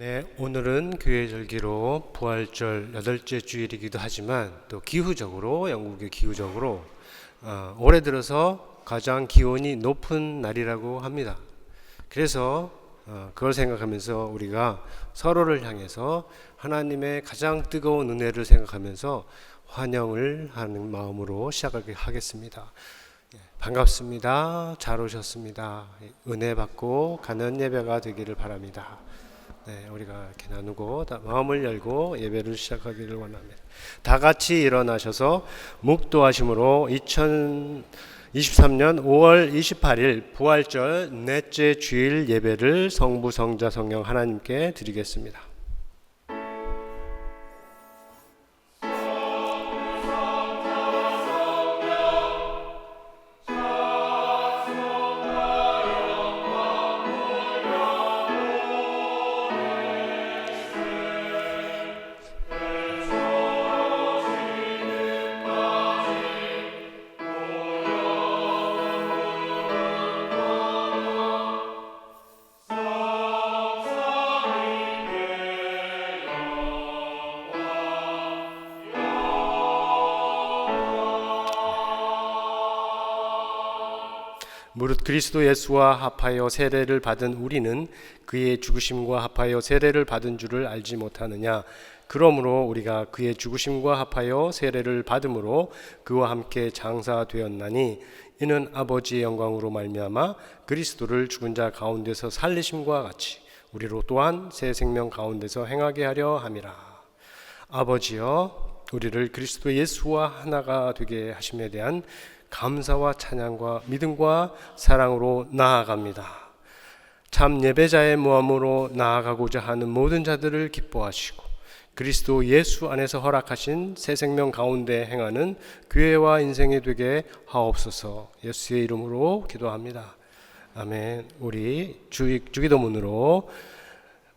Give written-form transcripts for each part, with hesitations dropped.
네, 오늘은 교회 절기로 부활절 8째 주일이기도 하지만 또 기후적으로, 영국의 기후적으로 올해 들어서 가장 기온이 높은 날이라고 합니다. 그래서 그걸 생각하면서 우리가 서로를 향해서 하나님의 가장 뜨거운 은혜를 생각하면서 환영을 하는 마음으로 시작하겠습니다. 반갑습니다. 잘 오셨습니다. 은혜 받고 가는 예배가 되기를 바랍니다. 네, 우리가 이렇게 나누고 마음을 열고 예배를 시작하기를 원합니다. 다 같이 일어나셔서 묵도하심으로 2023년 5월 28일 부활절 넷째 주일 예배를 성부, 성자, 성령 하나님께 드리겠습니다. 무릇 그리스도 예수와 합하여 세례를 받은 우리는 그의 죽으심과 합하여 세례를 받은 줄을 알지 못하느냐. 그러므로 우리가 그의 죽으심과 합하여 세례를 받음으로 그와 함께 장사되었나니 이는 아버지의 영광으로 말미암아 그리스도를 죽은 자 가운데서 살리심과 같이 우리로 또한 새 생명 가운데서 행하게 하려 함이라. 아버지여, 우리를 그리스도 예수와 하나가 되게 하심에 대한 감사와 찬양과 믿음과 사랑으로 나아갑니다. 참 예배자의 모함으로 나아가고자 하는 모든 자들을 기뻐하시고 그리스도 예수 안에서 허락하신 새 생명 가운데 행하는 교회와 인생이 되게 하옵소서. 예수의 이름으로 기도합니다. 아멘. 우리 주기도문으로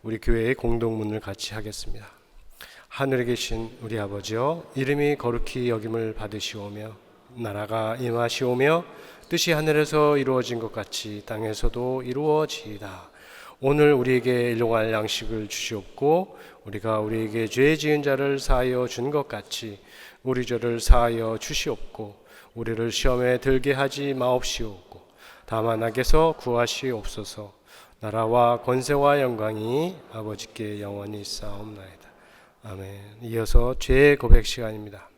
우리 교회의 공동문을 같이 하겠습니다. 하늘에 계신 우리 아버지여, 이름이 거룩히 여김을 받으시오며 나라가 임하시오며 뜻이 하늘에서 이루어진 것 같이 땅에서도 이루어지이다. 오늘 우리에게 일용할 양식을 주시옵고 우리가 우리에게 죄 지은 자를 사하여 준 것 같이 우리 죄를 사하여 주시옵고 우리를 시험에 들게 하지 마옵시옵고 다만 악에서 구하시옵소서. 나라와 권세와 영광이 아버지께 영원히 있사옵나이다. 아멘. 이어서 죄의 고백 시간입니다.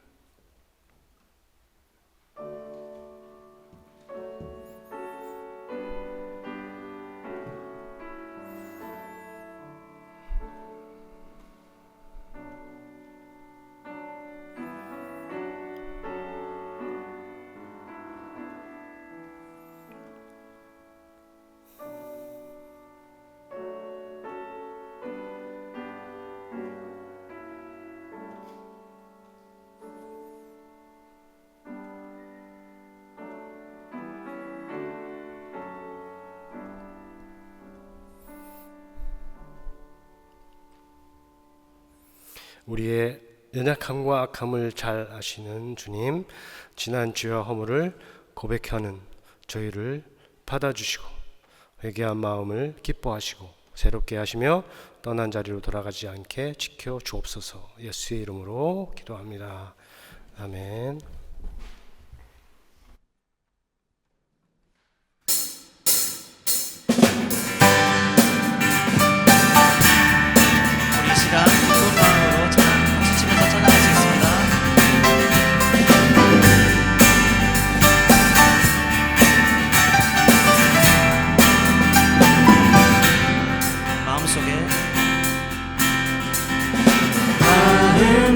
우리의 연약함과 악함을 잘 아시는 주님, 지난 죄와 허물을 고백하는 저희를 받아주시고 회개한 마음을 기뻐하시고 새롭게 하시며 떠난 자리로 돌아가지 않게 지켜 주옵소서. 예수의 이름으로 기도합니다. 아멘. 우리 시간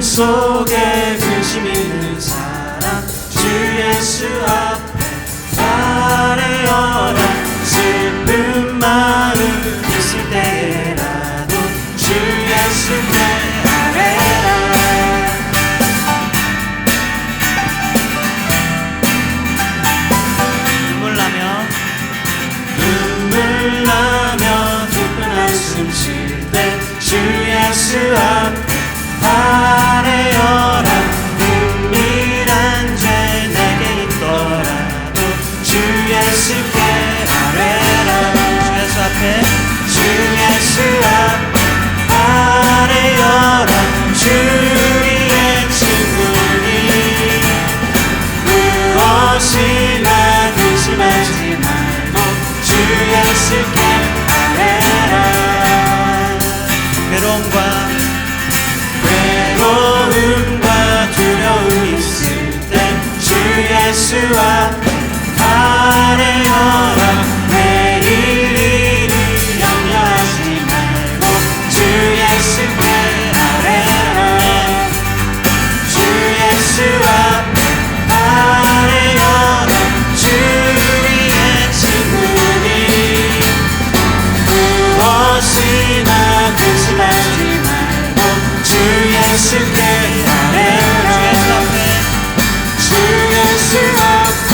속에 근심 있는 사람 주 예수 앞에 아뢰어라. 슬픈 마음 있을 때라도 주 예수께 아뢰라. 눈물 나며 깊은 한숨 쉴 때 주 예수 앞에 아뢰어라. 은밀한 죄 내게 있더라도 주 예수께 아뢰라. 주 예수 앞에 주 예수 앞에 외로움과 두려움 있을 때 주 예수 앞에 아뢰어라. 내일 일을 염려하지 말고 주 예수께 아뢰라. 주 예수 앞에 아뢰어라. 주 우리의 친구니 무엇이나 근심하지 말고 주 예수께 아뢰라. 주 예수 앞에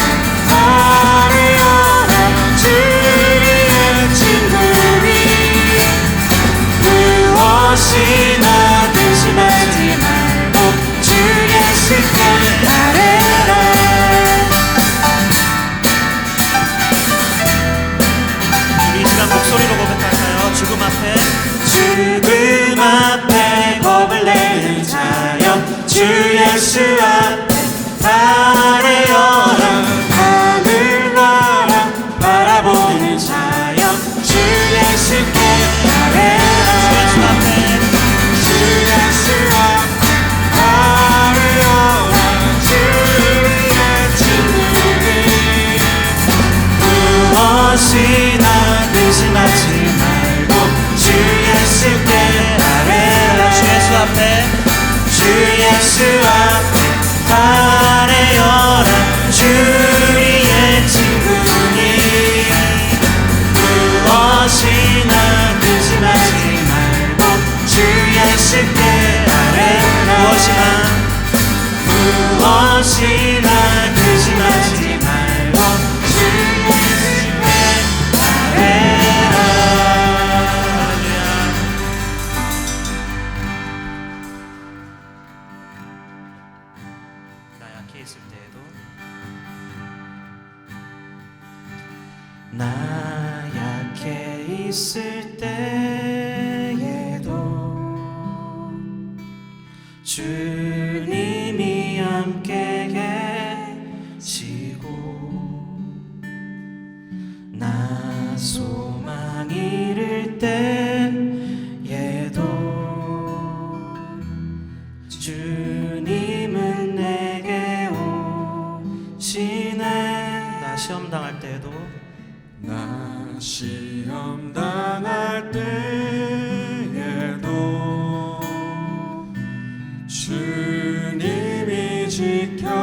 아뢰어라. 주 우리의 친구니 무엇이나 근심하지 말고 주 예수께 아뢰라. 이 시간 목소리로 고백할까요? 죽음 앞에 겁을 내는 자여 주 예수 앞에 아뢰어라. 하늘 나라 바라보는 자여 주 예수께 아뢰라. 주 예수 앞에 아뢰어라. 주 우리의 친구니 무엇이나 근심하지 말고 주 예수께 아뢰라. 주 예수 앞에 아뢰어라. 주 우리의 친구니 무엇이나 근심하지 말고 주 예수께 아뢰라. 무엇이나 근심하지 말고 주 예수께 아뢰라. 나 약해 있을 때에도 주님이 함께 계시고 나 소망 잃을 때에도 주님은 내게 오시네. 나 시험 당할 때도 나 시험 당할 때에도 주님이 지켜주시고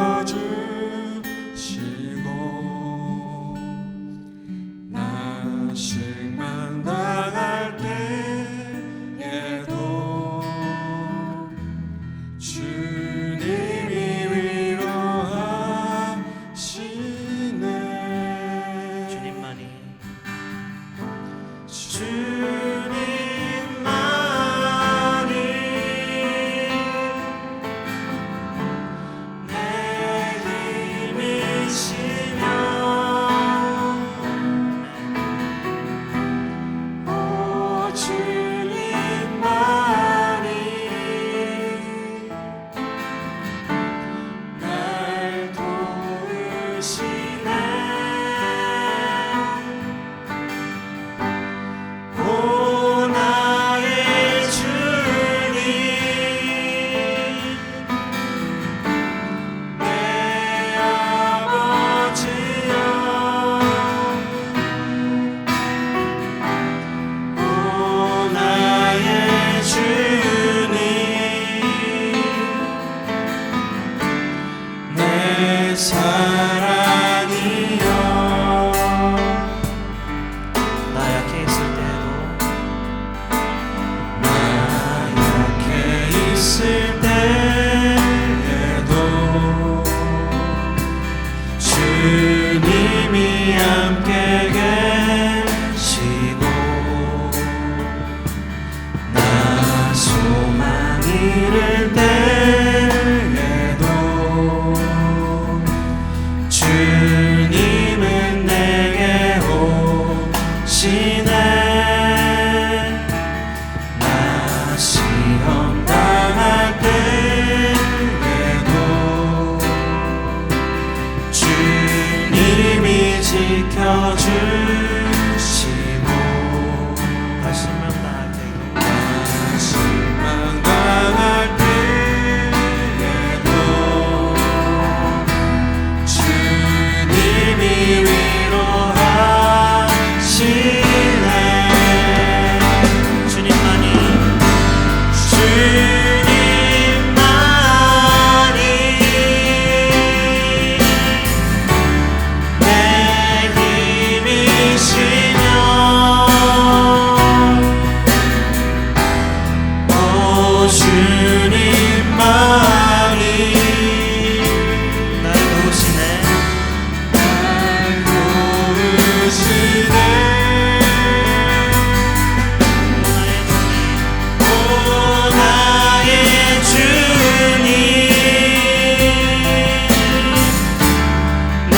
나 실망 당할 때에도 주님이 위로하시네. 지켜주시고 다시 만날 때도 주님만이 날 도우시네 날 도우시네 오 나의 주님 내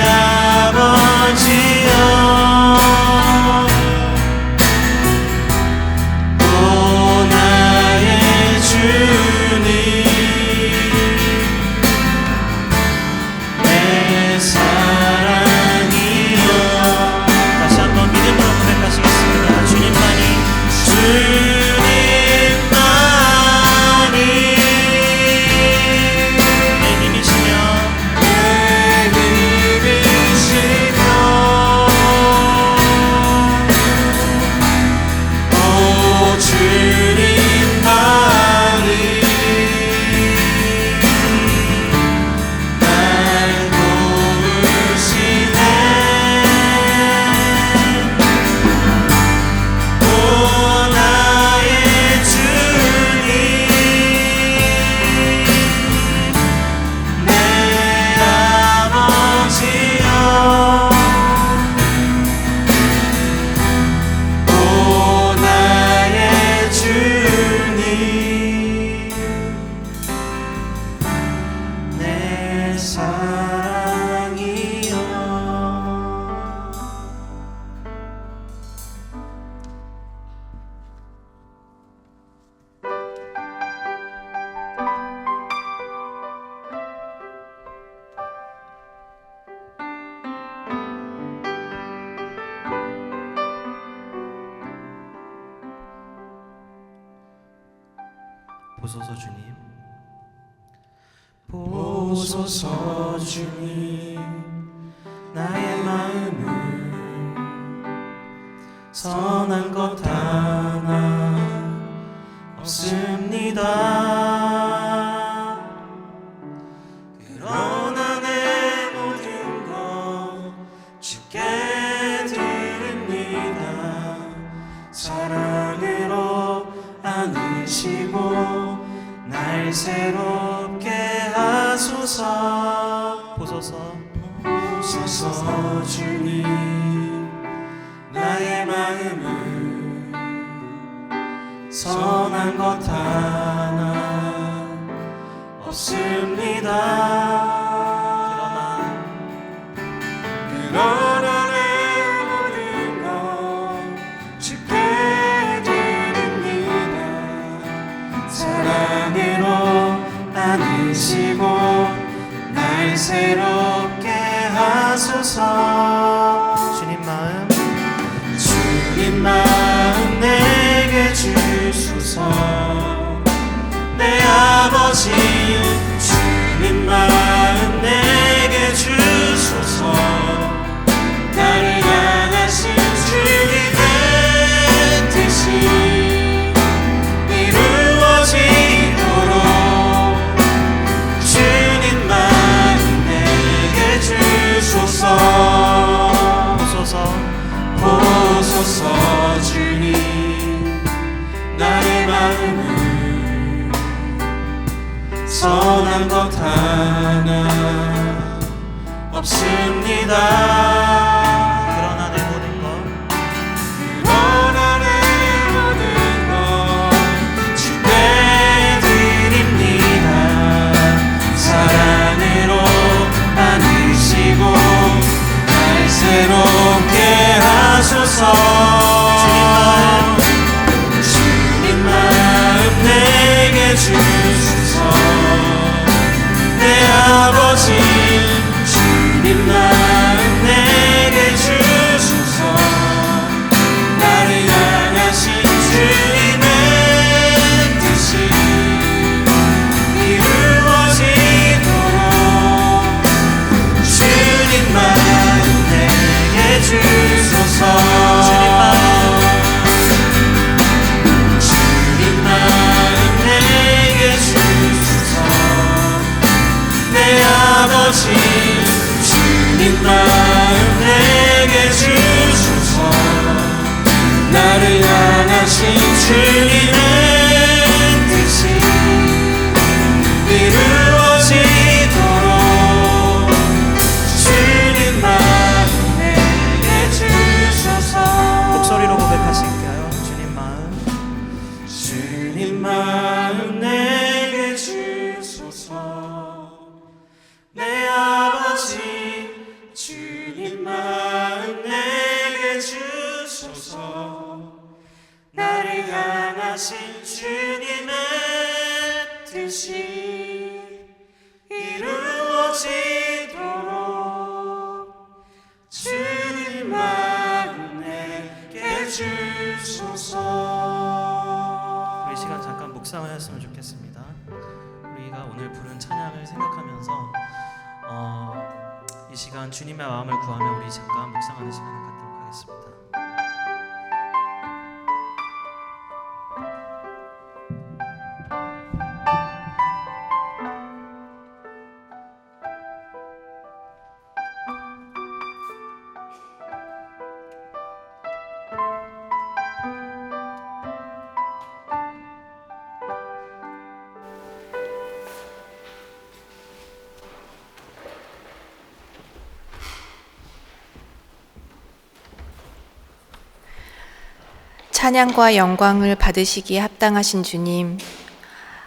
아버지여 오 나의 주님 내 사랑이여 다시 한번 믿음으로 고백하시겠습니다. 주님만이 주님만이 내 힘이시며 내 힘이시며 오 주님만이 날 도우시네 오 나의 주님 내 아버지여 오 나의 주님 내 사랑이여 보소서 주님 보소서 주님 나의 마음을 선한 것 하나 없습니다 그러나 내 모든 것 주께 드립니다 사랑으로 안으시고 날 새롭게 하소서 보소서 보소서 주님 나의 마음을 선한 것 하나 없습니다 그러나 내 모든 것 주께 드립니다 사랑으로 안으시고 날 새롭게 하소서 주님 마음 주님 마음 내게 주소서 내 아버지 주님 마음 내게 주소서 나를 향하신 주님의 뜻이 이루어지도록 주님 마음 내게 주소서 보소서 보소서 주님 나의 마음을 선한 것 하나 없습니다 그러나 내 모든 것 그러나 내 모든 것 주께 드립니다 사랑으로 안으시고 날 새롭게 하소서 주님 마음 내게 주소서 내 아버지 주님 마음 내게 주소서 나를 향하신 주님의 뜻이 이루어지도록 주님 마음 내게 주소서 주님 마음 내게 주소서 주님 마음 내게 주소서. 내 아버지 주님 마음 내게 주소서. 나를 향하신 주님의 뜻이 이루어지도록 주님 마음 내게 주소서. 우리 시간 잠깐 묵상하였으면 좋겠습니다. 우리가 오늘 부른 찬양을 생각하면서 이 시간 주님의 마음을 구하며 우리 잠깐 묵상하는 시간을 갖도록 하겠습니다. 찬양과 영광을 받으시기에 합당하신 주님,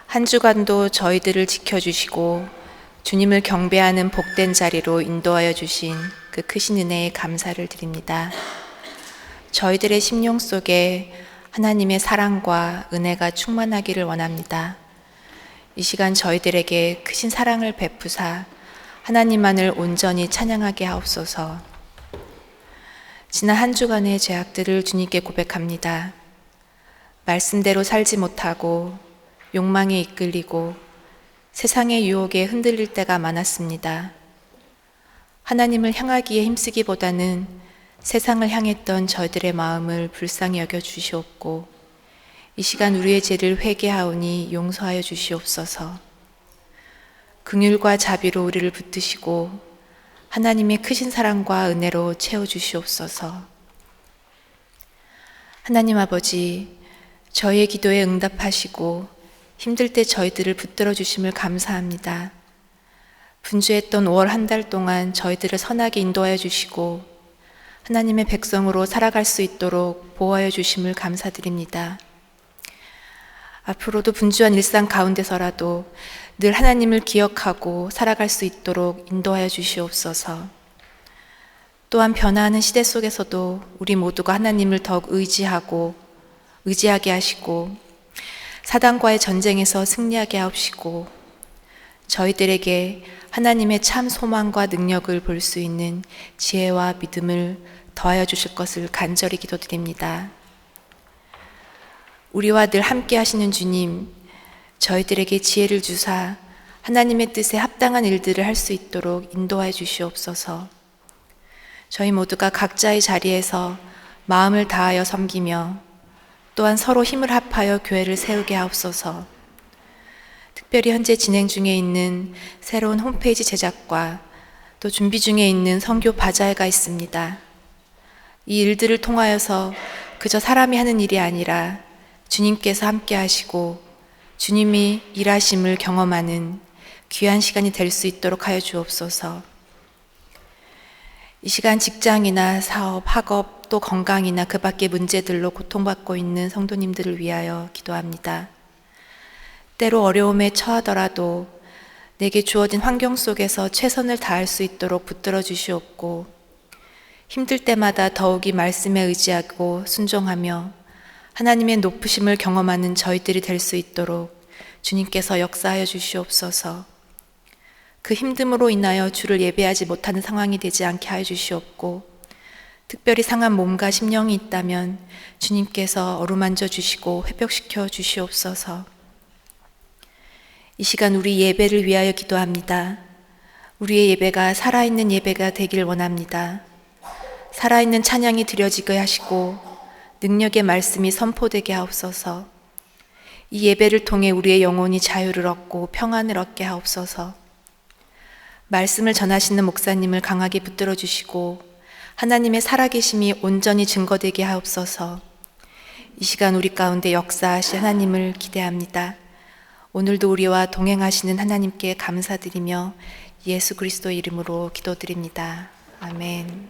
한 주간도 저희들을 지켜주시고 주님을 경배하는 복된 자리로 인도하여 주신 그 크신 은혜에 감사를 드립니다. 저희들의 심령 속에 하나님의 사랑과 은혜가 충만하기를 원합니다. 이 시간 저희들에게 크신 사랑을 베푸사 하나님만을 온전히 찬양하게 하옵소서. 지난 한 주간의 죄악들을 주님께 고백합니다. 말씀대로 살지 못하고 욕망에 이끌리고 세상의 유혹에 흔들릴 때가 많았습니다. 하나님을 향하기에 힘쓰기보다는 세상을 향했던 저희들의 마음을 불쌍히 여겨 주시옵고 이 시간 우리의 죄를 회개하오니 용서하여 주시옵소서. 긍휼과 자비로 우리를 붙드시고 하나님의 크신 사랑과 은혜로 채워주시옵소서. 하나님 아버지, 저희의 기도에 응답하시고 힘들 때 저희들을 붙들어 주심을 감사합니다. 분주했던 5월 한 달 동안 저희들을 선하게 인도하여 주시고 하나님의 백성으로 살아갈 수 있도록 보호하여 주심을 감사드립니다. 앞으로도 분주한 일상 가운데서라도 늘 하나님을 기억하고 살아갈 수 있도록 인도하여 주시옵소서. 또한 변화하는 시대 속에서도 우리 모두가 하나님을 더욱 의지하게 하시고 사단과의 전쟁에서 승리하게 하옵시고 저희들에게 하나님의 참 소망과 능력을 볼 수 있는 지혜와 믿음을 더하여 주실 것을 간절히 기도드립니다. 우리와 늘 함께 하시는 주님, 저희들에게 지혜를 주사 하나님의 뜻에 합당한 일들을 할 수 있도록 인도하여 주시옵소서. 저희 모두가 각자의 자리에서 마음을 다하여 섬기며 또한 서로 힘을 합하여 교회를 세우게 하옵소서. 특별히 현재 진행 중에 있는 새로운 홈페이지 제작과 또 준비 중에 있는 선교 바자회가 있습니다. 이 일들을 통하여서 그저 사람이 하는 일이 아니라 주님께서 함께 하시고 주님이 일하심을 경험하는 귀한 시간이 될 수 있도록 하여 주옵소서. 이 시간 직장이나 사업, 학업, 또 건강이나 그 밖의 문제들로 고통받고 있는 성도님들을 위하여 기도합니다. 때로 어려움에 처하더라도 내게 주어진 환경 속에서 최선을 다할 수 있도록 붙들어 주시옵고 힘들 때마다 더욱이 말씀에 의지하고 순종하며 하나님의 높으심을 경험하는 저희들이 될 수 있도록 주님께서 역사하여 주시옵소서. 그 힘듦으로 인하여 주를 예배하지 못하는 상황이 되지 않게 하여 주시옵고 특별히 상한 몸과 심령이 있다면 주님께서 어루만져 주시고 회복시켜 주시옵소서. 이 시간 우리 예배를 위하여 기도합니다. 우리의 예배가 살아있는 예배가 되길 원합니다. 살아있는 찬양이 드려지게 하시고 능력의 말씀이 선포되게 하옵소서. 이 예배를 통해 우리의 영혼이 자유를 얻고 평안을 얻게 하옵소서. 말씀을 전하시는 목사님을 강하게 붙들어 주시고 하나님의 살아계심이 온전히 증거되게 하옵소서. 이 시간 우리 가운데 역사하실 하나님을 기대합니다. 오늘도 우리와 동행하시는 하나님께 감사드리며 예수 그리스도 이름으로 기도드립니다. 아멘.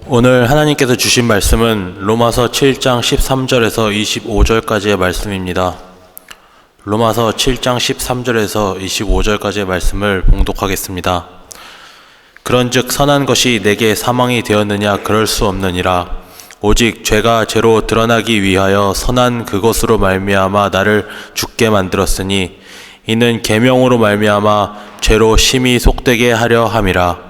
오늘 하나님께서 주신 말씀은 로마서 7장 13절에서 25절까지의 말씀입니다. 로마서 7장 13절에서 25절까지의 말씀을 봉독하겠습니다. 그런즉 선한 것이 내게 사망이 되었느냐? 그럴 수 없느니라. 오직 죄가 죄로 드러나기 위하여 선한 그것으로 말미암아 나를 죽게 만들었으니 이는 계명으로 말미암아 죄로 심히 속되게 하려 함이라.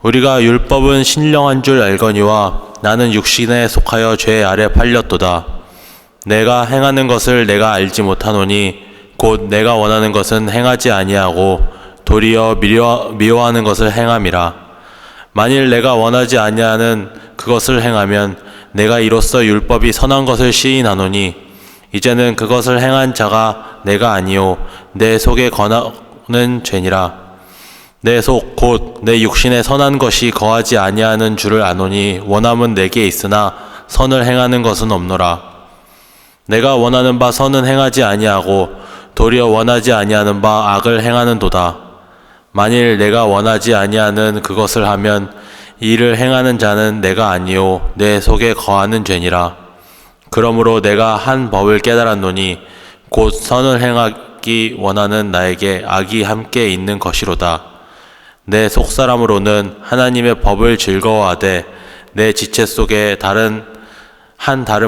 우리가 율법은 신령한 줄 알거니와 나는 육신에 속하여 죄 아래 팔렸도다. 내가 행하는 것을 내가 알지 못하노니 곧 내가 원하는 것은 행하지 아니하고 도리어 미워하는 것을 행함이라. 만일 내가 원하지 아니하는 그것을 행하면 내가 이로써 율법이 선한 것을 시인하노니 이제는 그것을 행한 자가 내가 아니요 내 속에 거하는 죄니라. 내 속 곧 내 육신에 선한 것이 거하지 아니하는 줄을 아노니 원함은 내게 있으나 선을 행하는 것은 없노라. 내가 원하는 바 선은 행하지 아니하고 도리어 원하지 아니하는 바 악을 행하는도다. 만일 내가 원하지 아니하는 그것을 하면 이를 행하는 자는 내가 아니요 내 속에 거하는 죄니라. 그러므로 내가 한 법을 깨달았노니 곧 선을 행하기 원하는 나에게 악이 함께 있는 것이로다. 내 속사람으로는 하나님의 법을 즐거워하되 내 지체 속에 다른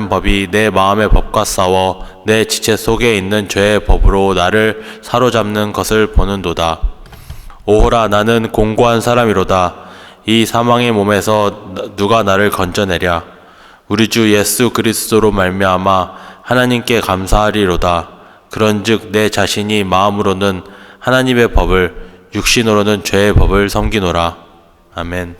법이 내 마음의 법과 싸워 내 지체 속에 있는 죄의 법으로 나를 사로잡는 것을 보는도다. 오호라, 나는 공고한 사람이로다. 이 사망의 몸에서 누가 나를 건져내랴. 우리 주 예수 그리스도로 말미암아 하나님께 감사하리로다. 그런즉 내 자신이 마음으로는 하나님의 법을 육신으로는 죄의 법을 섬기노라. 아멘.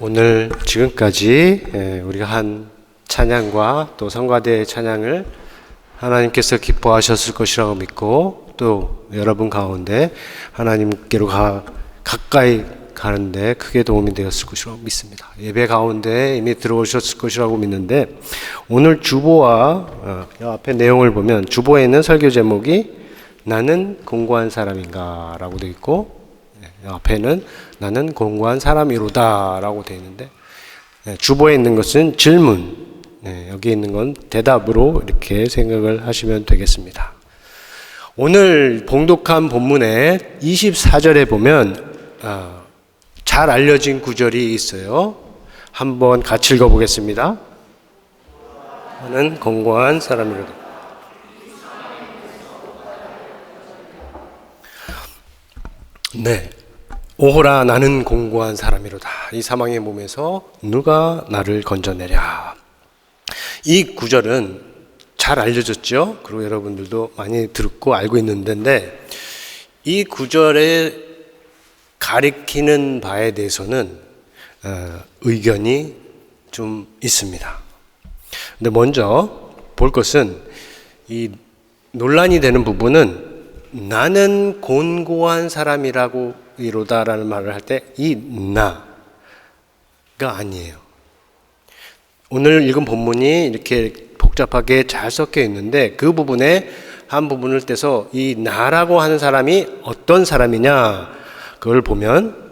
오늘 지금까지 우리가 한 찬양과 또 성가대의 찬양을 하나님께서 기뻐하셨을 것이라고 믿고 또 여러분 가운데 하나님께로 가까이 가는데 크게 도움이 되었을 것이라고 믿습니다. 예배 가운데 이미 들어오셨을 것이라고 믿는데 오늘 주보와 앞에 내용을 보면 주보에 있는 설교 제목이 나는 공고한 사람인가 라고 되어 있고 앞에는 나는 공고한 사람이로다 라고 되어 있는데 주보에 있는 것은 질문, 여기 있는 건 대답으로 이렇게 생각을 하시면 되겠습니다. 오늘 봉독한 본문의 24절에 보면 잘 알려진 구절이 있어요. 한번 같이 읽어보겠습니다. 나는 공고한 사람이로다. 네, 오호라, 나는 공고한 사람이로다. 이 사망의 몸에서 누가 나를 건져내랴. 이 구절은 잘 알려졌죠. 그리고 여러분들도 많이 듣고 알고 있는데 이 구절에 가리키는 바에 대해서는 의견이 좀 있습니다. 근데 먼저 볼 것은 이 논란이 되는 부분은 나는 곤고한 사람이라고 이로다라는 말을 할 때 이 나가 아니에요. 오늘 읽은 본문이 이렇게 복잡하게 잘 섞여 있는데 그 부분에 한 부분을 떼서 이 나라고 하는 사람이 어떤 사람이냐 그걸 보면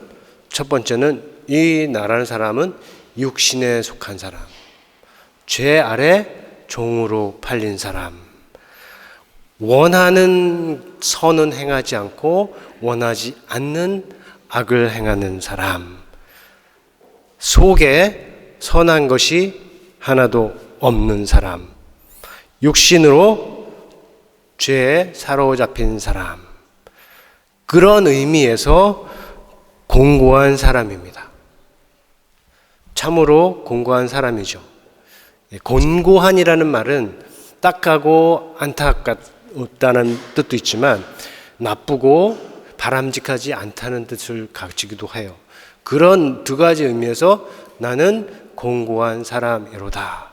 첫 번째는 이 나라는 사람은 육신에 속한 사람, 죄 아래 종으로 팔린 사람, 원하는 선은 행하지 않고 원하지 않는 악을 행하는 사람, 속에 선한 것이 하나도 없는 사람, 육신으로 죄에 사로잡힌 사람, 그런 의미에서 공고한 사람입니다. 참으로 공고한 사람이죠. 곤고한이라는 말은 딱하고 안타깝다는 뜻도 있지만 나쁘고 바람직하지 않다는 뜻을 가지기도 해요. 그런 두 가지 의미에서 나는 공고한 사람이로다.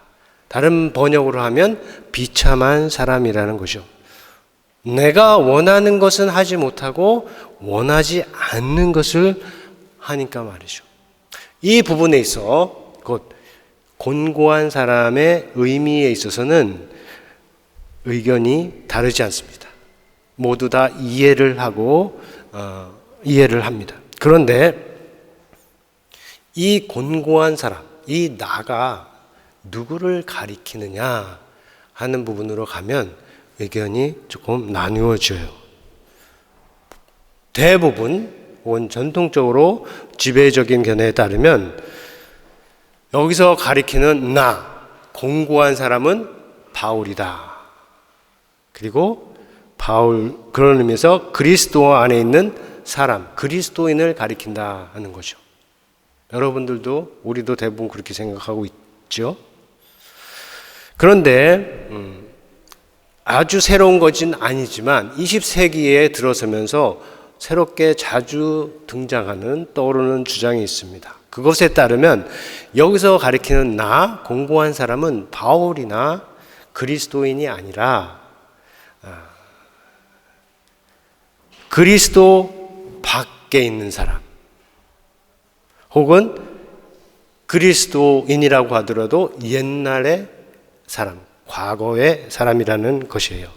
다른 번역으로 하면 비참한 사람이라는 거죠. 내가 원하는 것은 하지 못하고 원하지 않는 것을 하니까 말이죠. 이 부분에 있어 곧 곤고한 사람의 의미에 있어서는 의견이 다르지 않습니다. 모두 다 이해를 하고 이해를 합니다. 그런데 이 곤고한 사람, 이 나가 누구를 가리키느냐 하는 부분으로 가면 의견이 조금 나누어져요. 대부분 혹은 전통적으로 지배적인 견해에 따르면 여기서 가리키는 나, 공고한 사람은 바울이다. 그리고 바울, 그런 의미에서 그리스도 안에 있는 사람, 그리스도인을 가리킨다 하는 거죠. 여러분들도, 우리도 대부분 그렇게 생각하고 있죠. 그런데 아주 새로운 것은 아니지만 20세기에 들어서면서 새롭게 자주 등장하는, 떠오르는 주장이 있습니다. 그것에 따르면 여기서 가리키는 나, 공고한 사람은 바울이나 그리스도인이 아니라 그리스도 밖에 있는 사람, 혹은 그리스도인이라고 하더라도 옛날의 사람, 과거의 사람이라는 것이에요.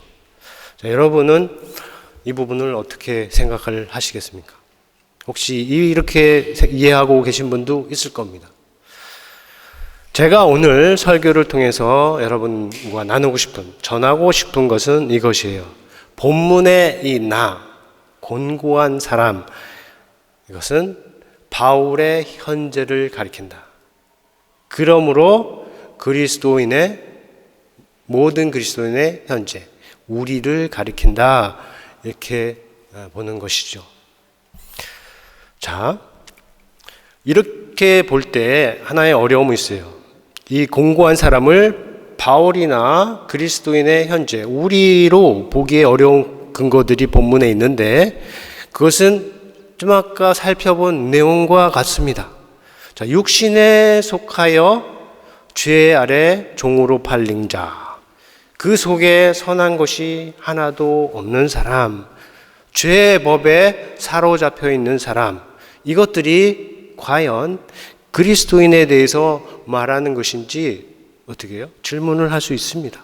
자, 여러분은 이 부분을 어떻게 생각을 하시겠습니까? 혹시 이렇게 이해하고 계신 분도 있을 겁니다. 제가 오늘 설교를 통해서 여러분과 나누고 싶은, 전하고 싶은 것은 이것이에요. 본문의 이 나, 곤고한 사람, 이것은 바울의 현재를 가리킨다. 그러므로 모든 그리스도인의 현재, 우리를 가리킨다, 이렇게 보는 것이죠. 자, 이렇게 볼 때 하나의 어려움이 있어요. 이 공고한 사람을 바울이나 그리스도인의 현재, 우리로 보기에 어려운 근거들이 본문에 있는데, 그것은 좀 아까 살펴본 내용과 같습니다. 자, 육신에 속하여 죄 아래 종으로 팔린 자, 그 속에 선한 것이 하나도 없는 사람, 죄의 법에 사로잡혀 있는 사람, 이것들이 과연 그리스도인에 대해서 말하는 것인지 어떻게 해요? 질문을 할 수 있습니다.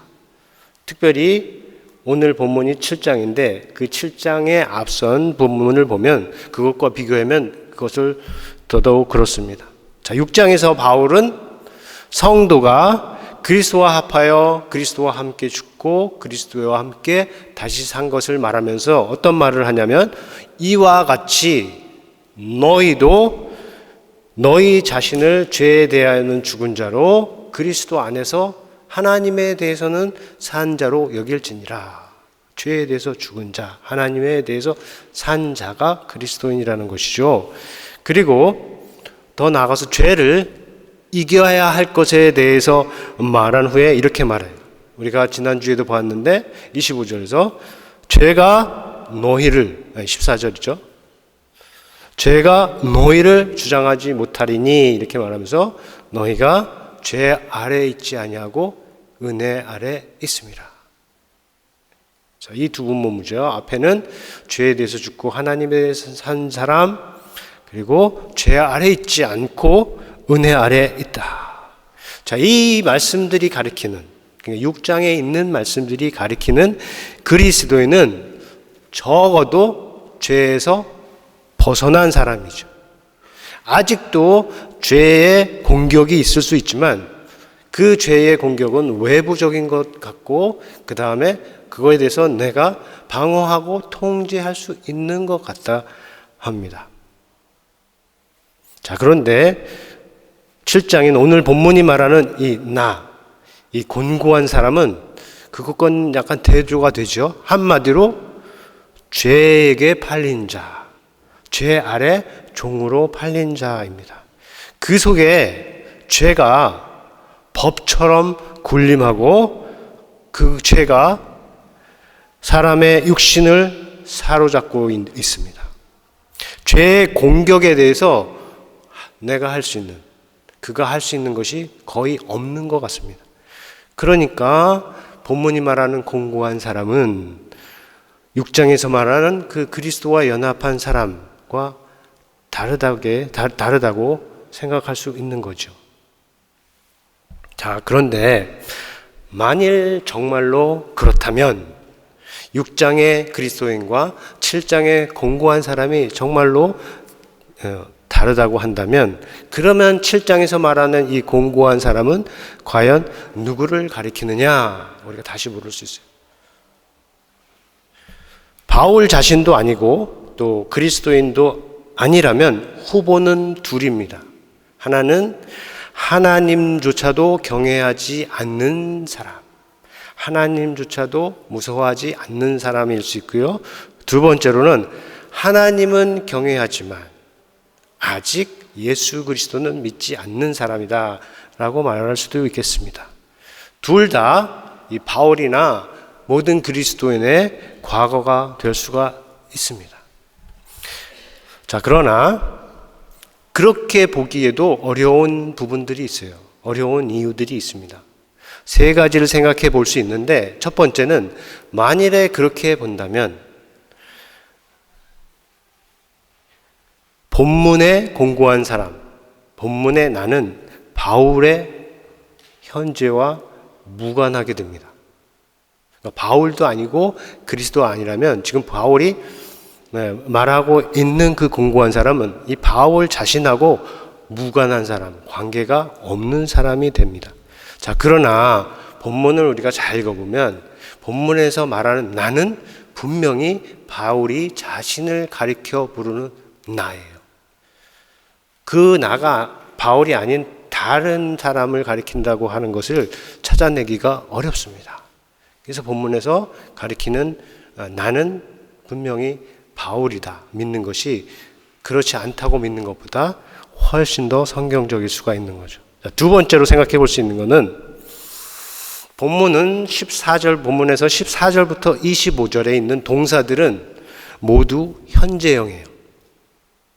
특별히 오늘 본문이 7장인데 그 7장에 앞선 본문을 보면, 그것과 비교하면 그것을 더더욱 그렇습니다. 자, 6장에서 바울은 성도가 그리스도와 합하여 그리스도와 함께 죽고 그리스도와 함께 다시 산 것을 말하면서 어떤 말을 하냐면, 이와 같이 너희도 너희 자신을 죄에 대하여는 죽은 자로 그리스도 안에서 하나님에 대해서는 산 자로 여길지니라. 죄에 대해서 죽은 자, 하나님에 대해서 산 자가 그리스도인이라는 것이죠. 그리고 더 나아가서 죄를 이겨야 할 것에 대해서 말한 후에 이렇게 말해요. 우리가 지난주에도 봤는데 25절에서 죄가 너희를, 14절이죠. 죄가 너희를 주장하지 못하리니, 이렇게 말하면서 너희가 죄 아래 있지 아니하고 은혜 아래 있습니다. 자, 이 두 문무죠. 앞에는 죄에 대해서 죽고 하나님에 대해서 산 사람, 그리고 죄 아래 있지 않고 은혜 아래 있다. 자, 이 말씀들이 가리키는, 6장에 있는 말씀들이 가리키는 그리스도인은 적어도 죄에서 벗어난 사람이죠. 아직도 죄의 공격이 있을 수 있지만 그 죄의 공격은 외부적인 것 같고, 그 다음에 그거에 대해서 내가 방어하고 통제할 수 있는 것 같다 합니다. 자, 그런데 7장인 오늘 본문이 말하는 이 곤고한 사람은 그것과는 약간 대조가 되죠. 한마디로 죄에게 팔린 자, 죄 아래 종으로 팔린 자입니다. 그 속에 죄가 법처럼 군림하고 그 죄가 사람의 육신을 사로잡고 있습니다. 죄의 공격에 대해서 내가 할 수 있는, 그가 할 수 있는 것이 거의 없는 것 같습니다. 그러니까 본문이 말하는 공고한 사람은 6장에서 말하는 그 그리스도와 연합한 사람과 다르다고 생각할 수 있는 거죠. 자, 그런데 만일 정말로 그렇다면 6장의 그리스도인과 7장의 공고한 사람이 정말로 다르다고 한다면, 그러면 7장에서 말하는 이 공고한 사람은 과연 누구를 가리키느냐, 우리가 다시 물을 수 있어요. 바울 자신도 아니고 또 그리스도인도 아니라면 후보는 둘입니다. 하나는 하나님조차도 경외하지 않는 사람, 하나님조차도 무서워하지 않는 사람일 수 있고요. 두 번째로는 하나님은 경외하지만 아직 예수 그리스도는 믿지 않는 사람이다 라고 말할 수도 있겠습니다. 둘 다 이 바울이나 모든 그리스도인의 과거가 될 수가 있습니다. 자, 그러나 그렇게 보기에도 어려운 부분들이 있어요. 어려운 이유들이 있습니다. 세 가지를 생각해 볼 수 있는데, 첫 번째는 만일에 그렇게 본다면 본문에 공고한 사람, 본문에 나는 바울의 현재와 무관하게 됩니다. 그러니까 바울도 아니고 그리스도 아니라면 지금 바울이 말하고 있는 그 공고한 사람은 이 바울 자신하고 무관한 사람, 관계가 없는 사람이 됩니다. 자, 그러나 본문을 우리가 잘 읽어보면 본문에서 말하는 나는 분명히 바울이 자신을 가리켜 부르는 나예요. 그 나가 바울이 아닌 다른 사람을 가리킨다고 하는 것을 찾아내기가 어렵습니다. 그래서 본문에서 가리키는 나는 분명히 바울이다 믿는 것이 그렇지 않다고 믿는 것보다 훨씬 더 성경적일 수가 있는 거죠. 두 번째로 생각해 볼 수 있는 것은 본문은 본문에서 14절부터 25절에 있는 동사들은 모두 현재형이에요.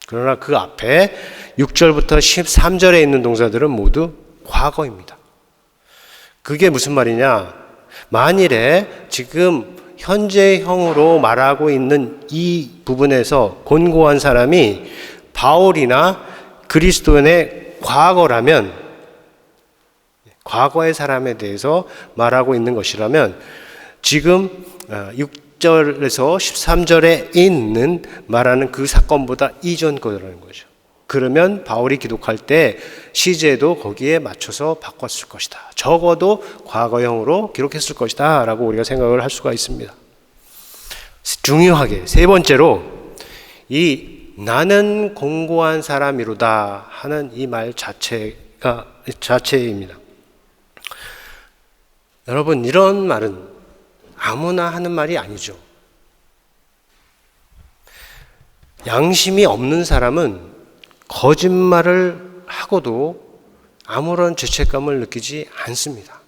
그러나 그 앞에 6절부터 13절에 있는 동사들은 모두 과거입니다. 그게 무슨 말이냐? 만일에 지금 현재형으로 말하고 있는 이 부분에서 권고한 사람이 바울이나 그리스도인의 과거라면, 과거의 사람에 대해서 말하고 있는 것이라면 지금 6절에서 13절에 있는 말하는 그 사건보다 이전 거라는 거죠. 그러면 바울이 기록할 때 시제도 거기에 맞춰서 바꿨을 것이다. 적어도 과거형으로 기록했을 것이다 라고 우리가 생각을 할 수가 있습니다. 중요하게 세 번째로 이 나는 공고한 사람이로다 하는 이 말 자체입니다. 여러분, 이런 말은 아무나 하는 말이 아니죠. 양심이 없는 사람은 거짓말을 하고도 아무런 죄책감을 느끼지 않습니다.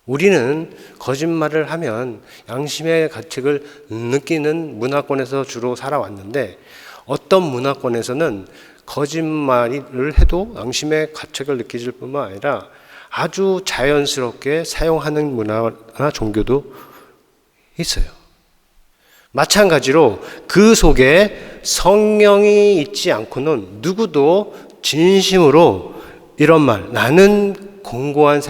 우리는 거짓말을 하면 양심의 가책을 느끼는 문화권에서 주로 살아왔는데, 어떤 문화권에서는 거짓말을 해도 양심의 가책을 느낄 뿐만 아니라 아주 자연스럽게 사용하는 문화나 종교도 있어요. 마찬가지로 그 속에 성령이 있지 않고는 누구도 진심으로 이런 말, 나는 공고한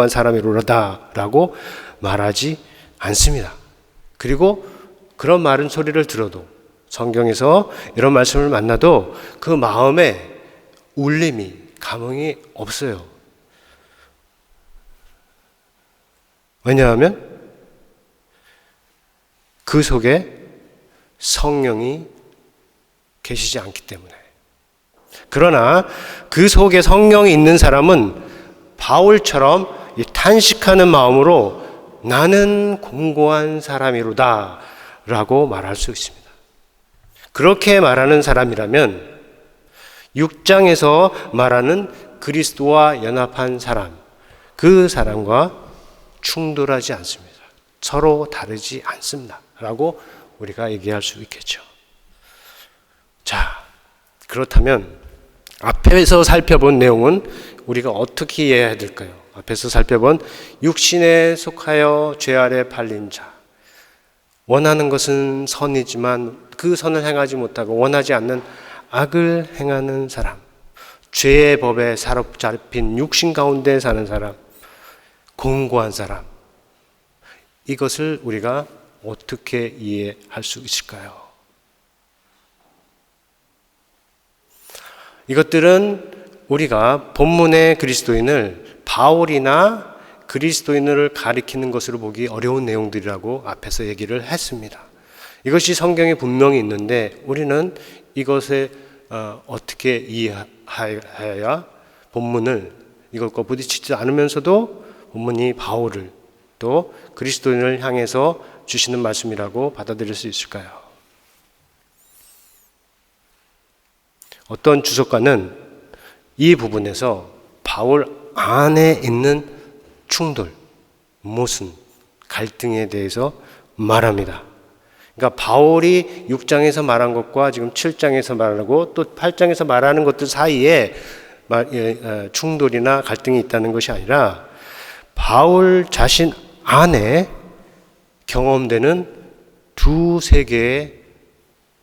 사람이로다라고 말하지 않습니다. 그리고 그런 말은 소리를 들어도, 성경에서 이런 말씀을 만나도 그 마음에 울림이, 감흥이 없어요. 왜냐하면 그 속에 성령이 계시지 않기 때문에. 그러나 그 속에 성령이 있는 사람은 바울처럼 이 탄식하는 마음으로 나는 공고한 사람이로다 라고 말할 수 있습니다. 그렇게 말하는 사람이라면 6장에서 말하는 그리스도와 연합한 사람, 그 사람과 충돌하지 않습니다. 서로 다르지 않습니다 라고 우리가 얘기할 수 있겠죠. 자, 그렇다면 앞에서 살펴본 내용은 우리가 어떻게 이해해야 될까요? 앞에서 살펴본 육신에 속하여 죄 아래 팔린 자, 원하는 것은 선이지만 그 선을 행하지 못하고 원하지 않는 악을 행하는 사람, 죄의 법에 사로잡힌 육신 가운데 사는 사람, 공고한 사람. 이것을 우리가 어떻게 이해할 수 있을까요? 이것들은 우리가 본문의 그리스도인을 바울이나 그리스도인을 가리키는 것으로 보기 어려운 내용들이라고 앞에서 얘기를 했습니다. 이것이 성경에 분명히 있는데 우리는 이것에 어떻게 이해해야 본문을 이것과 부딪히지 않으면서도 본문이 바울을 또 그리스도인을 향해서 주시는 말씀이라고 받아들일 수 있을까요? 어떤 주석가는 이 부분에서 바울 안에 있는 충돌, 모순, 갈등에 대해서 말합니다. 그러니까 바울이 6장에서 말한 것과 지금 7장에서 말하고 또 8장에서 말하는 것들 사이에 충돌이나 갈등이 있다는 것이 아니라 바울 자신 안에 경험되는 두 세계의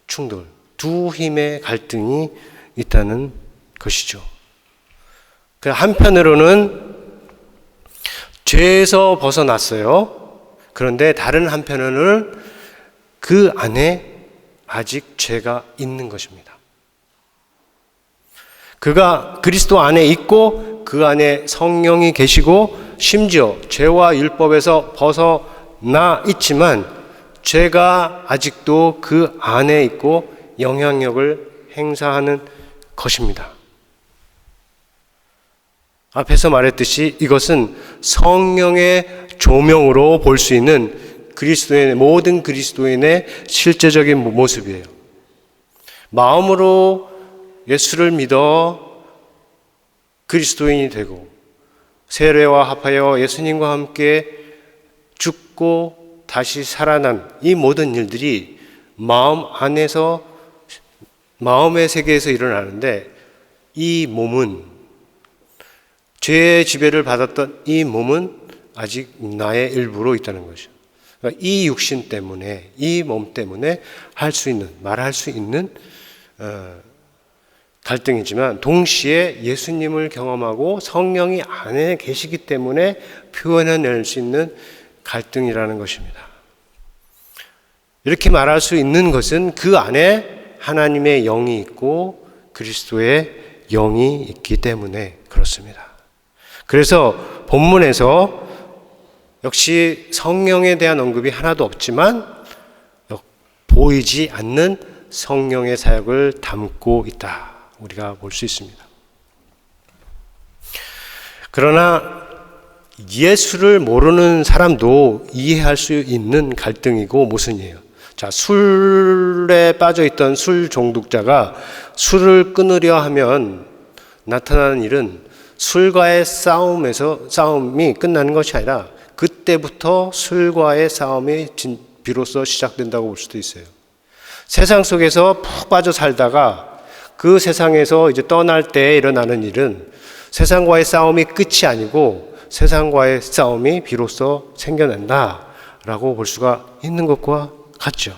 충돌, 두 힘의 갈등이 있다는 것이죠. 한편으로는 죄에서 벗어났어요. 그런데 다른 한편으로는 그 안에 아직 죄가 있는 것입니다. 그가 그리스도 안에 있고 그 안에 성령이 계시고 심지어 죄와 율법에서 벗어나 있지만 죄가 아직도 그 안에 있고 영향력을 행사하는 것입니다. 앞에서 말했듯이 이것은 성령의 조명으로 볼 수 있는 그리스도인의 모든 그리스도인의 실제적인 모습이에요. 마음으로 예수를 믿어 그리스도인이 되고 세례와 합하여 예수님과 함께 죽고 다시 살아난 이 모든 일들이 마음 안에서 마음의 세계에서 일어나는데 이 몸은 죄의 지배를 받았던 이 몸은 아직 나의 일부로 있다는 거죠. 그러니까 이 육신 때문에 이 몸 때문에 말할 수 있는 갈등이지만 동시에 예수님을 경험하고 성령이 안에 계시기 때문에 표현해낼 수 있는 갈등이라는 것입니다. 이렇게 말할 수 있는 것은 그 안에 하나님의 영이 있고 그리스도의 영이 있기 때문에 그렇습니다. 그래서 본문에서 역시 성령에 대한 언급이 하나도 없지만 보이지 않는 성령의 사역을 담고 있다. 우리가 볼 수 있습니다. 그러나 예수를 모르는 사람도 이해할 수 있는 갈등이고 모순이에요. 자, 술에 빠져 있던 술 중독자가 술을 끊으려 하면 나타나는 일은 술과의 싸움이 끝나는 것이 아니라 그때부터 술과의 싸움이 비로소 시작된다고 볼 수도 있어요. 세상 속에서 푹 빠져 살다가 그 세상에서 이제 떠날 때 일어나는 일은 세상과의 싸움이 끝이 아니고 세상과의 싸움이 비로소 생겨난다라고 볼 수가 있는 것과 같죠.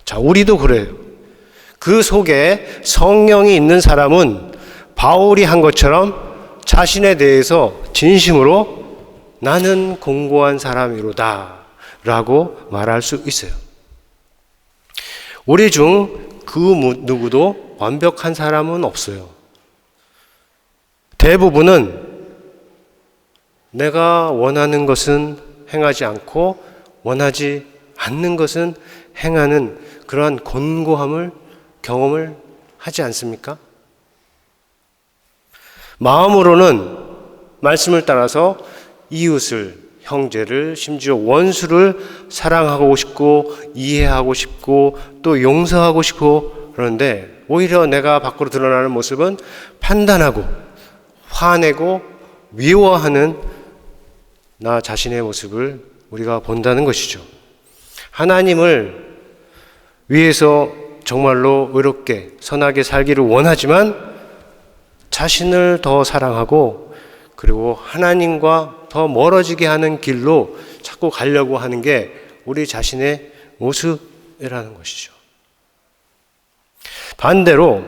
자, 우리도 그래요. 그 속에 성령이 있는 사람은 바울이 한 것처럼 자신에 대해서 진심으로 나는 공고한 사람이로다 라고 말할 수 있어요. 우리 중 그 누구도 완벽한 사람은 없어요. 대부분은 내가 원하는 것은 행하지 않고 원하지 않는 것은 행하는 그러한 곤고함을 경험을 하지 않습니까? 마음으로는 말씀을 따라서 이웃을, 형제를, 심지어 원수를 사랑하고 싶고 이해하고 싶고 또 용서하고 싶고 그런데 오히려 내가 밖으로 드러나는 모습은 판단하고 화내고 미워하는 나 자신의 모습을 우리가 본다는 것이죠. 하나님을 위해서 정말로 의롭게 선하게 살기를 원하지만 자신을 더 사랑하고 그리고 하나님과 더 멀어지게 하는 길로 자꾸 가려고 하는 게 우리 자신의 모습이라는 것이죠. 반대로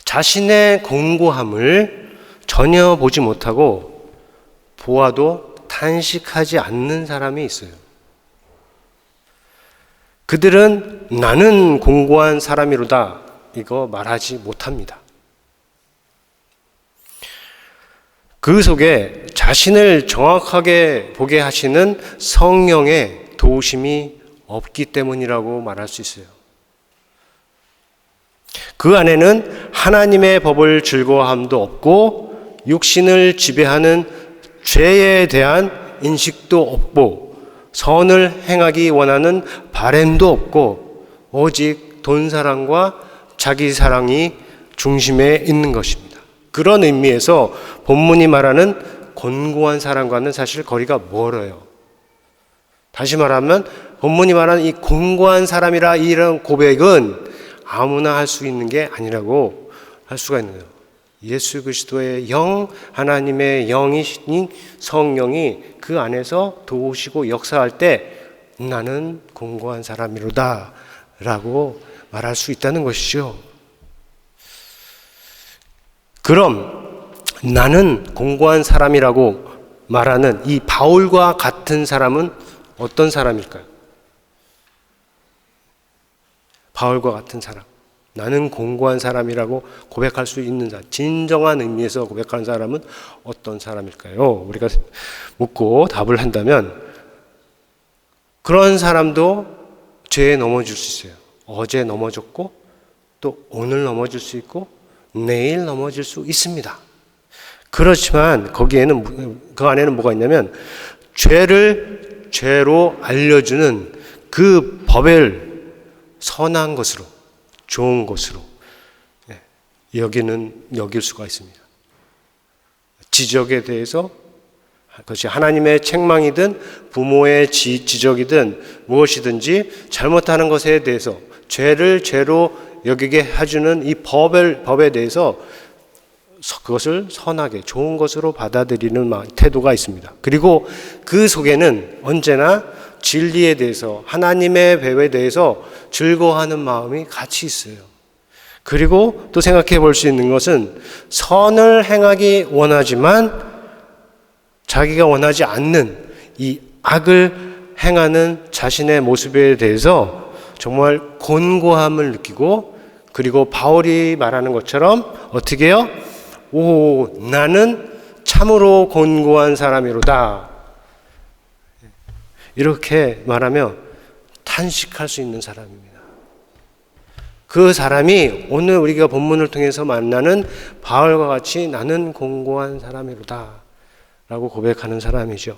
자신의 공고함을 전혀 보지 못하고 보아도 탄식하지 않는 사람이 있어요. 그들은 나는 공고한 사람이로다 이거 말하지 못합니다. 그 속에 자신을 정확하게 보게 하시는 성령의 도우심이 없기 때문이라고 말할 수 있어요. 그 안에는 하나님의 법을 즐거워함도 없고 육신을 지배하는 죄에 대한 인식도 없고 선을 행하기 원하는 바램도 없고 오직 돈 사랑과 자기 사랑이 중심에 있는 것입니다. 그런 의미에서 본문이 말하는 곤고한 사람과는 사실 거리가 멀어요. 다시 말하면 본문이 말하는 이 곤고한 사람이라 이런 고백은 아무나 할 수 있는 게 아니라고 할 수가 있는 거예요. 예수 그리스도의 영, 하나님의 영이신 성령이 그 안에서 도우시고 역사할 때 나는 곤고한 사람이로다 라고 말할 수 있다는 것이죠. 그럼 나는 곤고한 사람이라고 말하는 이 바울과 같은 사람은 어떤 사람일까요? 바울과 같은 사람, 나는 공고한 사람이라고 고백할 수 있는 사람, 진정한 의미에서 고백하는 사람은 어떤 사람일까요? 우리가 묻고 답을 한다면 그런 사람도 죄에 넘어질 수 있어요. 어제 넘어졌고 또 오늘 넘어질 수 있고 내일 넘어질 수 있습니다. 그렇지만 거기에는 그 안에는 뭐가 있냐면 죄를 죄로 알려주는 그 법을 선한 것으로, 좋은 것으로 여길 수가 있습니다. 지적에 대해서 그것이 하나님의 책망이든 부모의 지적이든 무엇이든지 잘못하는 것에 대해서 죄를 죄로 여기게 해주는 이 법에 대해서 그것을 선하게 좋은 것으로 받아들이는 태도가 있습니다. 그리고 그 속에는 언제나 진리에 대해서 하나님의 배에 대해서 즐거워하는 마음이 같이 있어요. 그리고 또 생각해 볼 수 있는 것은 선을 행하기 원하지만 자기가 원하지 않는 이 악을 행하는 자신의 모습에 대해서 정말 곤고함을 느끼고 그리고 바울이 말하는 것처럼 어떻게 해요? 오, 나는 참으로 곤고한 사람이로다. 이렇게 말하며 탄식할 수 있는 사람입니다. 그 사람이 오늘 우리가 본문을 통해서 만나는 바울과 같이 나는 곤고한 사람이로다 라고 고백하는 사람이죠.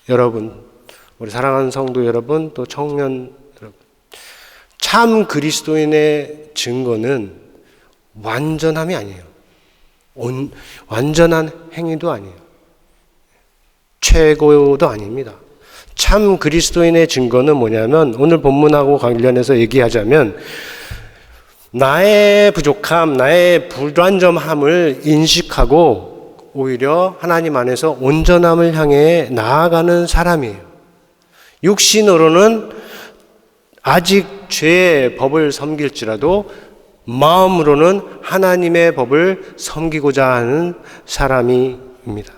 여러분, 우리 사랑하는 성도 여러분, 또 청년 여러분, 참 그리스도인의 증거는 완전함이 아니에요. 완전한 행위도 아니에요. 최고도 아닙니다. 참 그리스도인의 증거는 뭐냐면 오늘 본문하고 관련해서 얘기하자면 나의 부족함, 나의 불완전함을 인식하고 오히려 하나님 안에서 온전함을 향해 나아가는 사람이에요. 육신으로는 아직 죄의 법을 섬길지라도 마음으로는 하나님의 법을 섬기고자 하는 사람입니다.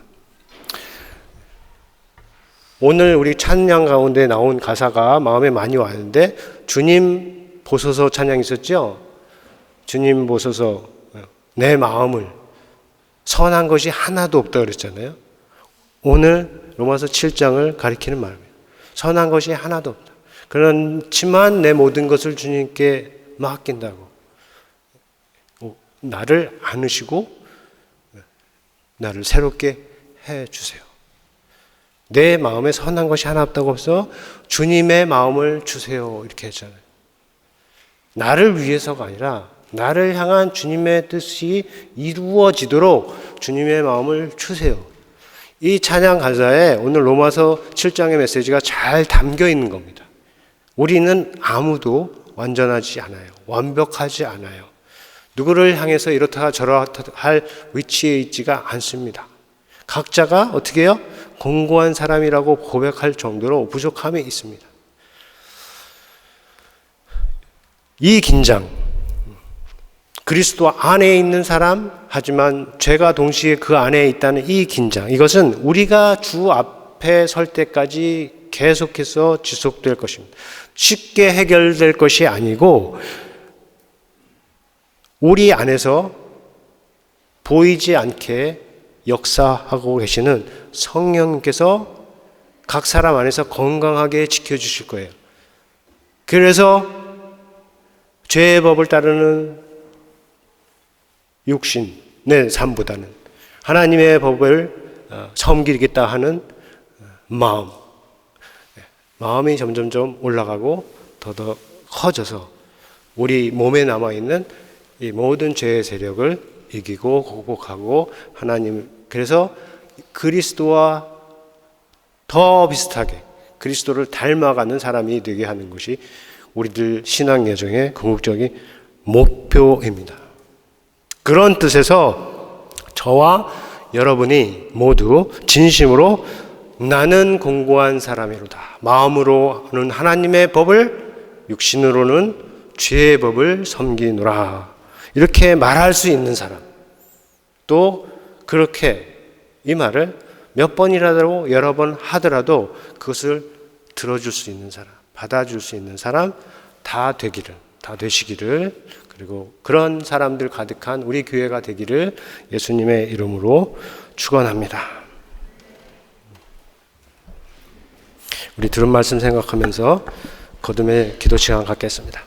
오늘 우리 찬양 가운데 나온 가사가 마음에 많이 왔는데 주님 보소서 찬양 있었죠? 주님 보소서 내 마음을 선한 것이 하나도 없다 그랬잖아요. 오늘 로마서 7장을 가리키는 말이에요. 선한 것이 하나도 없다. 그렇지만 내 모든 것을 주님께 맡긴다고. 나를 안으시고 나를 새롭게 해주세요. 내 마음에 선한 것이 하나 없다고 해서 주님의 마음을 주세요 이렇게 했잖아요. 나를 위해서가 아니라 나를 향한 주님의 뜻이 이루어지도록 주님의 마음을 주세요. 이 찬양 가사에 오늘 로마서 7장의 메시지가 잘 담겨 있는 겁니다. 우리는 아무도 완전하지 않아요. 완벽하지 않아요. 누구를 향해서 이렇다 저렇다 할 위치에 있지가 않습니다. 각자가 어떻게 해요? 공고한 사람이라고 고백할 정도로 부족함이 있습니다. 이 긴장, 그리스도 안에 있는 사람, 하지만 죄가 동시에 그 안에 있다는 이 긴장, 이것은 우리가 주 앞에 설 때까지 계속해서 지속될 것입니다. 쉽게 해결될 것이 아니고 우리 안에서 보이지 않게 역사하고 계시는 성령님께서 각 사람 안에서 건강하게 지켜주실 거예요. 그래서 죄의 법을 따르는 육신의 삶보다는 하나님의 법을 섬기겠다 하는 마음이 점점점 올라가고 더더 커져서 우리 몸에 남아있는 이 모든 죄의 세력을 이기고 극복하고 하나님, 그래서 그리스도와 더 비슷하게 그리스도를 닮아가는 사람이 되게 하는 것이 우리들 신앙 여정의 궁극적인 목표입니다. 그런 뜻에서 저와 여러분이 모두 진심으로 나는 공고한 사람이로다, 마음으로는 하나님의 법을, 육신으로는 죄의 법을 섬기노라, 이렇게 말할 수 있는 사람, 또 그렇게 이 말을 몇 번이라도 여러 번 하더라도 그것을 들어줄 수 있는 사람, 받아줄 수 있는 사람 다 되시기를, 그리고 그런 사람들 가득한 우리 교회가 되기를 예수님의 이름으로 축원합니다. 우리 들은 말씀 생각하면서 거듭의 기도 시간 갖겠습니다.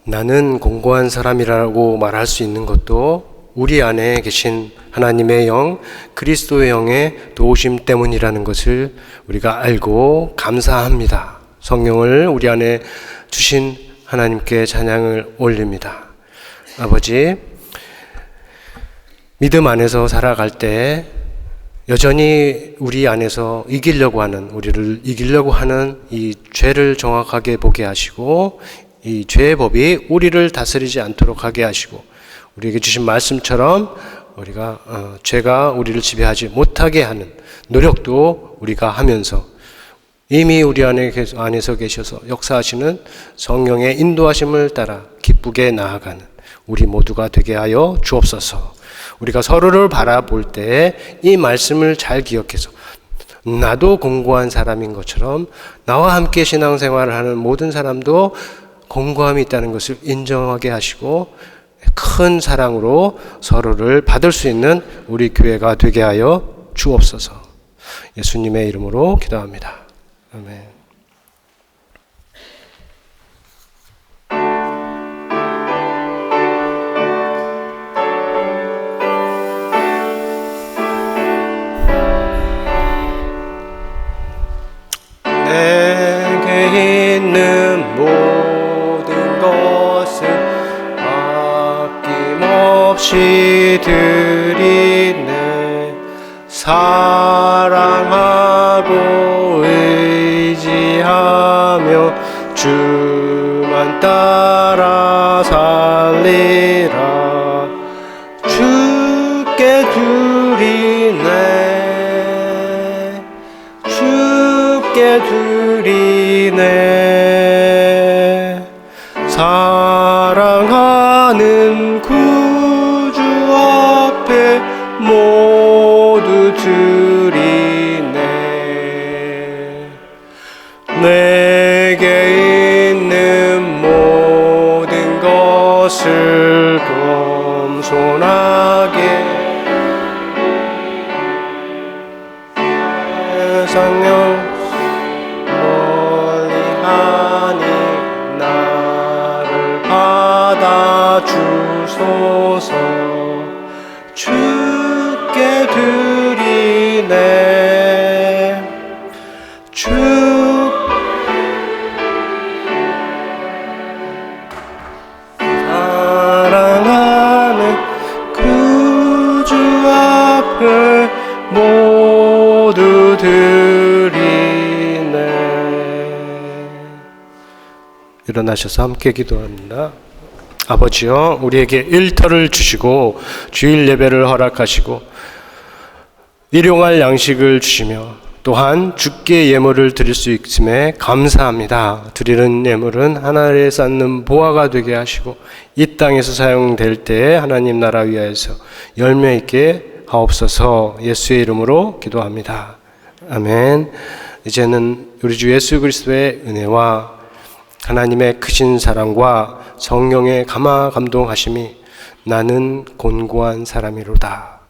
나는 공고한 사람이라고 말할 수 있는 것도 우리 안에 계신 하나님의 영, 그리스도의 영의 도우심 때문이라는 것을 우리가 알고 감사합니다. 성령을 우리 안에 주신 하나님께 찬양을 올립니다. 아버지, 믿음 안에서 살아갈 때 여전히 우리 안에서 우리를 이기려고 하는 이 죄를 정확하게 보게 하시고, 이 죄의 법이 우리를 다스리지 않도록 하게 하시고, 우리에게 주신 말씀처럼 우리가 죄가 우리를 지배하지 못하게 하는 노력도 우리가 하면서 이미 우리 안에서 계셔서 역사하시는 성령의 인도하심을 따라 기쁘게 나아가는 우리 모두가 되게 하여 주옵소서. 우리가 서로를 바라볼 때 이 말씀을 잘 기억해서 나도 공고한 사람인 것처럼 나와 함께 신앙생활을 하는 모든 사람도 공고함이 있다는 것을 인정하게 하시고 큰 사랑으로 서로를 받을 수 있는 우리 교회가 되게 하여 주옵소서. 예수님의 이름으로 기도합니다. 아멘. 내게 있는 모든 것을 아낌없이 드리네. 사랑하고 의지하며 주만 따라 살리라. 주께 드리네. 주께 드리네. 사랑하는 구주 앞에 모두 드리네. 늘 겸손하게 성령 멀리하니 나를 받아주소서. 주께 드리네 주 사랑하는 구주 앞을 모두 드리네. 일어나셔서 함께 기도합니다. 아버지여, 우리에게 일터를 주시고 주일 예배를 허락하시고 일용할 양식을 주시며 또한 주께 예물을 드릴 수 있음에 감사합니다. 드리는 예물은 하늘에 쌓는 보화가 되게 하시고 이 땅에서 사용될 때 하나님 나라 위하여서 열매 있게 하옵소서. 예수의 이름으로 기도합니다. 아멘. 이제는 우리 주 예수 그리스도의 은혜와 하나님의 크신 사랑과 성령의 감화 감동하심이 나는 곤고한 사람이로다.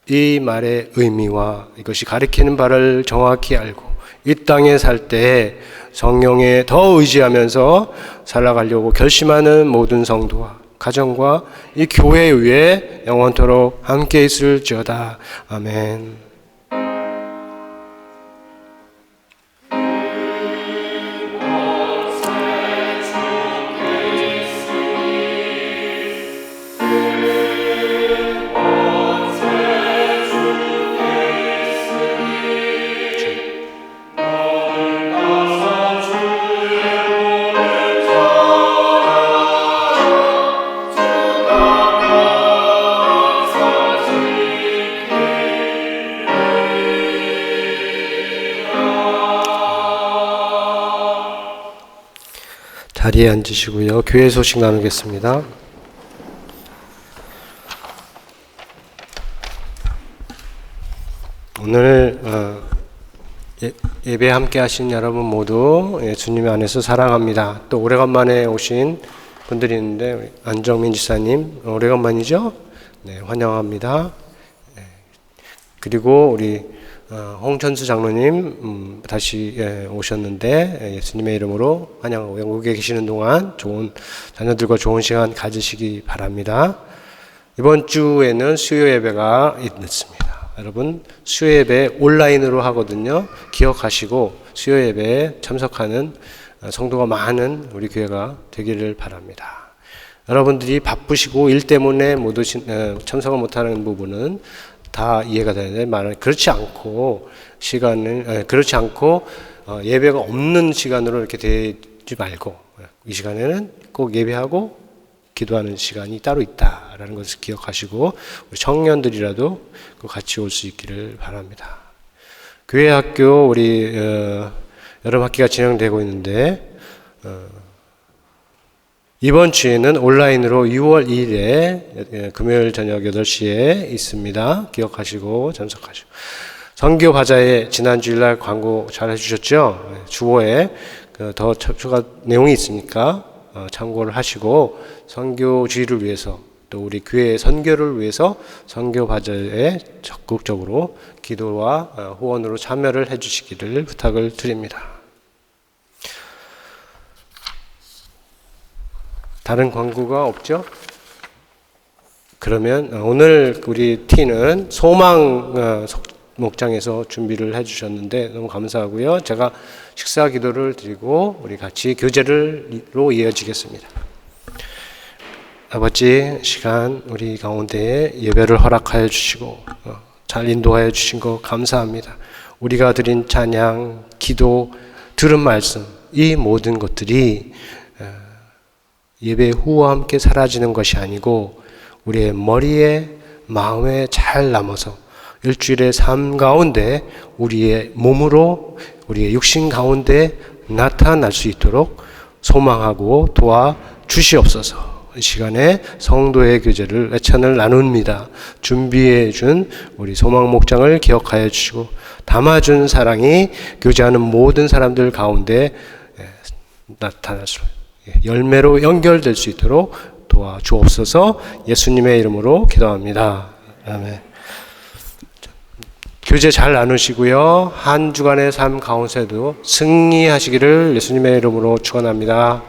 이 말의 의미와 이것이 가리키는 바를 정확히 알고 이 땅에 살 때 성령에 더 의지하면서 살아가려고 결심하는 모든 성도와 가정과 이 교회 위에 영원토록 함께 있을지어다. 아멘. 자리에 앉으시고요. 교회 소식 나누겠습니다. 오늘 예배 함께 하신 여러분 모두 주님 안에서 사랑합니다. 또 오래간만에 오신 분들이 있는데 우리 안정민 지사님 오래간만이죠? 네, 환영합니다. 그리고 우리 홍천수 장로님 다시 오셨는데 예수님의 이름으로 환영하고 영국에 계시는 동안 좋은 자녀들과 좋은 시간 가지시기 바랍니다. 이번 주에는 수요 예배가 있습니다. 여러분 수요 예배 온라인으로 하거든요. 기억하시고 수요 예배에 참석하는 성도가 많은 우리 교회가 되기를 바랍니다. 여러분들이 바쁘시고 일 때문에 못 참석을 못하는 부분은 다 이해가 되는데 말은 그렇지 않고 예배가 없는 시간으로 이렇게 되지 말고 이 시간에는 꼭 예배하고 기도하는 시간이 따로 있다라는 것을 기억하시고 우리 청년들이라도 같이 올 수 있기를 바랍니다. 교회 학교 우리 여름 학기가 진행되고 있는데 이번 주에는 온라인으로 6월 2일에 금요일 저녁 8시에 있습니다. 기억하시고 참석하시고. 선교 바자회 지난 주일날 광고 잘 해주셨죠? 주보에 더 추가 내용이 있으니까 참고를 하시고 선교주의를 위해서 또 우리 교회의 선교를 위해서 선교 바자회에 적극적으로 기도와 후원으로 참여를 해주시기를 부탁을 드립니다. 다른 광고가 없죠? 그러면 오늘 우리 T는 소망 목장에서 준비를 해주셨는데 너무 감사하고요. 제가 식사 기도를 드리고 우리 같이 교제로 이어지겠습니다. 아버지 시간 우리 가운데에 예배를 허락하여 주시고 잘 인도하여 주신 것 감사합니다. 우리가 드린 찬양, 기도, 들은 말씀 이 모든 것들이 예배 후와 함께 사라지는 것이 아니고 우리의 머리에 마음에 잘 남아서 일주일의 삶 가운데 우리의 몸으로 우리의 육신 가운데 나타날 수 있도록 소망하고 도와 주시옵소서. 이 시간에 성도의 교제를 애찬을 나눕니다. 준비해 준 우리 소망 목장을 기억하여 주시고 담아준 사랑이 교제하는 모든 사람들 가운데 나타날 수 열매로 연결될 수 있도록 도와주옵소서. 예수님의 이름으로 기도합니다. 아멘. 교제 잘 나누시고요. 한 주간의 삶 가운데도 승리하시기를 예수님의 이름으로 축원합니다.